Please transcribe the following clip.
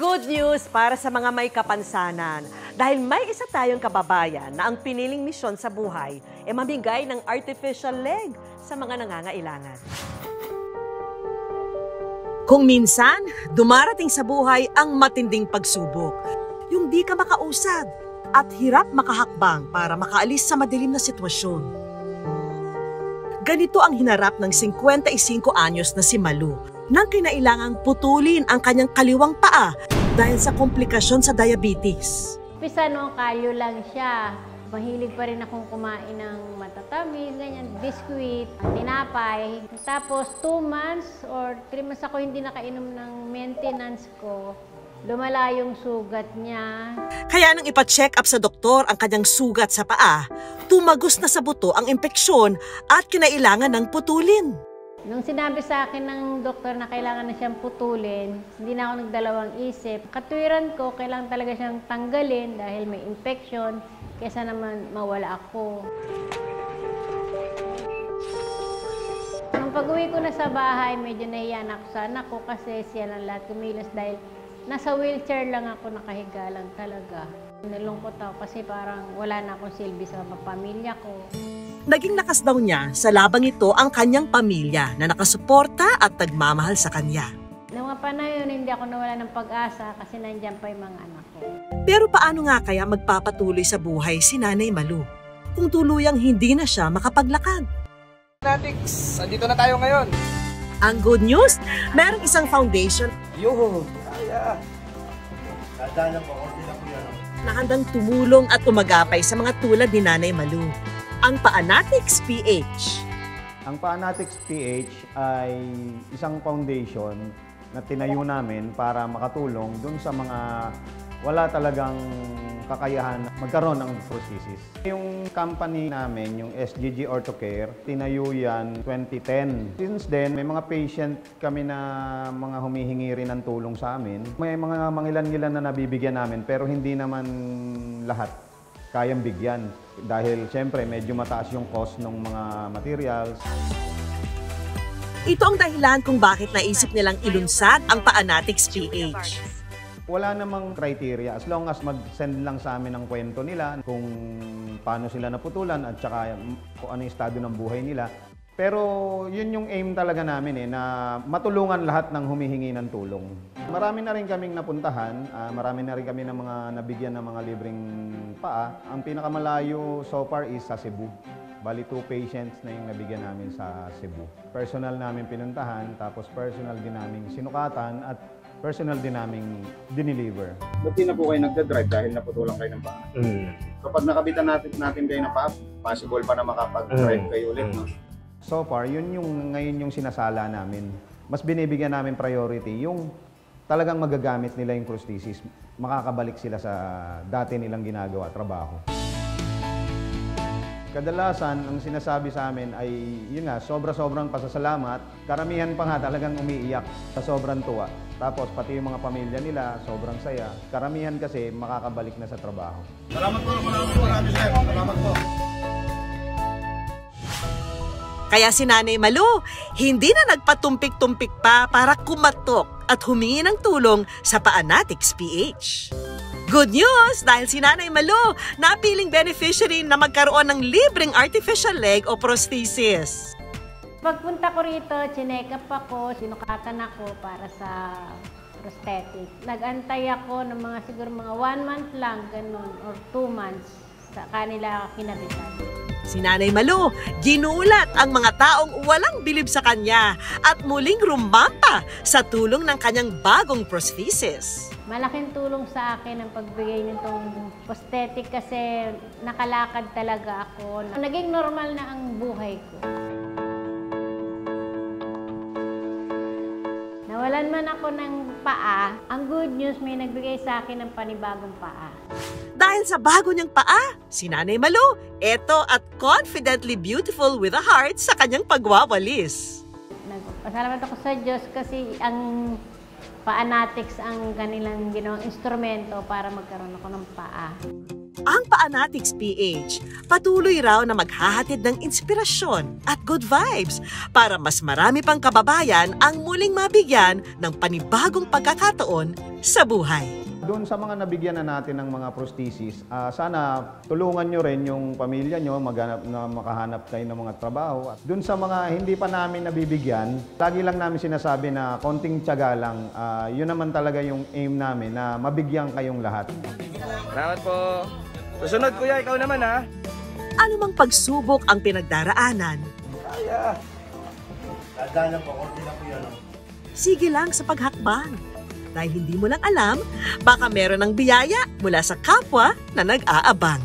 Good news para sa mga may kapansanan. Dahil may isa tayong kababayan na ang piniling misyon sa buhay ay mamigay ng artificial leg sa mga nangangailangan. Kung minsan, dumarating sa buhay ang matinding pagsubok. Yung di ka makausad at hirap makahakbang para makaalis sa madilim na sitwasyon. Ganito ang hinarap ng 55 anyos na si Malu nang kinailangang putulin ang kanyang kaliwang paa dahil sa komplikasyon sa diabetes. Pisa noong kalyo lang siya. Mahilig pa rin akong kumain ng matatamis, ganyan, biskuit, tinapay. Tapos 2 months or 3 months ako hindi nakainom ng maintenance ko. Lumala yung sugat niya. Kaya nang ipa-check up sa doktor ang kanyang sugat sa paa, tumagos na sa buto ang impeksyon at kinailangan ng putulin. Nung sinabi sa akin ng doktor na kailangan na siyang putulin, hindi na ako nagdalawang isip. Katwiran ko, kailangan talaga siyang tanggalin dahil may infection, kaysa naman mawala ako. Nung pag-uwi ko na sa bahay, medyo nahiyan ako sa anak ko kasi siya lang lahat kumilos dahil nasa wheelchair lang ako, nakahiga lang talaga. Nalungkot ako kasi parang wala na akong silbi sa pamilya ko. Naging lakas daw niya sa labang ito ang kanyang pamilya na nakasuporta at nagmamahal sa kanya. Noong mga panahon, hindi ako nawala ng pag-asa kasi nandiyan pa yung mga anak ko. Pero paano nga kaya magpapatuloy sa buhay si Nanay Malu kung tuluyang hindi na siya makapaglakad? Fanatics, andito na tayo ngayon. Ang good news, merong isang foundation Yuhu! Kaya! na handang tumulong at umagapay sa mga tulad ni Nanay Malu. Ang Paanatics PH. Ang Paanatics PH ay isang foundation na tinayo namin para makatulong dun sa mga wala talagang kakayahan magkaroon ng prosthesis. Yung company namin, yung SGG Orthocare, tinayo yan 2010. Since then, may mga patient kami na mga humihingi rin ng tulong sa amin. May mga mangilan-ngilan na nabibigyan namin pero hindi naman lahat kayang bigyan. Dahil siyempre medyo mataas yung cost ng mga materials. Ito ang dahilan kung bakit naisip nilang ilunsad ang Paanatics PH. Wala namang criteria as long as mag-send lang sa amin ang kwento nila kung paano sila naputulan at saka kung ano yung estado ng buhay nila. Pero yun yung aim talaga namin na matulungan lahat ng humihingi ng tulong. Marami na rin kaming napuntahan, marami na rin kami ng mga nabigyan ng mga libreng paa. Ang pinakamalayo so far is sa Cebu. Bali 2 patients na yung nabigyan namin sa Cebu. Personal namin pinuntahan, tapos personal din namin sinukatan at personal din namin dineliver. Buti na po kayo nagdadrive dahil naputulang kayo ng paa. Kapag nakabitan natin kayo ng paa, possible pa na makapag-drive kayo ulit. No? So far, ngayon yung sinasala namin. Mas binibigyan namin priority yung talagang magagamit nila yung prosthesis. Makakabalik sila sa dati nilang ginagawa, trabaho. Kadalasan, ang sinasabi sa amin ay, yun nga, sobra-sobrang pasasalamat. Karamihan pa nga talagang umiiyak sa sobrang tuwa. Tapos, pati yung mga pamilya nila, sobrang saya. Karamihan kasi makakabalik na sa trabaho. Salamat po, marami sir. Salamat po. Kaya si Nanay Malu, hindi na nagpatumpik-tumpik pa para kumatok at humingi ng tulong sa Paanatics PH. Good news! Dahil si Nanay Malu, napiling beneficiary na magkaroon ng libreng artificial leg o prosthesis. Pagpunta ko rito, chinek up ako, sinukatan ako para sa prosthetic. Nag-antay ako ng siguro mga 1 month lang, ganun, or 2 months sa kanila kinabitan. Si Nanay Malu, ginulat ang mga taong walang bilib sa kanya at muling rumampa sa tulong ng kanyang bagong prosthesis. Malaking tulong sa akin ang pagbigay nitong prosthetic kasi nakalakad talaga ako. Naging normal na ang buhay ko. Nawalan man ako ng paa, ang good news may nagbigay sa akin ng panibagong paa. Dahil sa bago niyang paa, si Nanay Malu, eto at confidently beautiful with a heart sa kanyang pagwawalis. Nagpasalamat ako sa Diyos kasi ang Paanatics ang kanilang ginawang instrumento para magkaroon ako ng paa. Ang Paanatics PH patuloy raw na maghahatid ng inspirasyon at good vibes para mas marami pang kababayan ang muling mabigyan ng panibagong pagkakataon sa buhay. Doon sa mga nabigyan na natin ng mga prosthesis, sana tulungan nyo rin yung pamilya nyo na makahanap kayo ng mga trabaho. At doon sa mga hindi pa namin nabibigyan, lagi lang namin sinasabi na konting tiyaga lang. Yun naman talaga yung aim namin na mabigyan kayong lahat. Salamat po. Susunod kuya, ikaw naman ha. Anumang pagsubok ang pinagdaraanan, Kaya. sige lang sa paghakbang. Dahil hindi mo lang alam, baka meron ng biyaya mula sa kapwa na nag-aabang.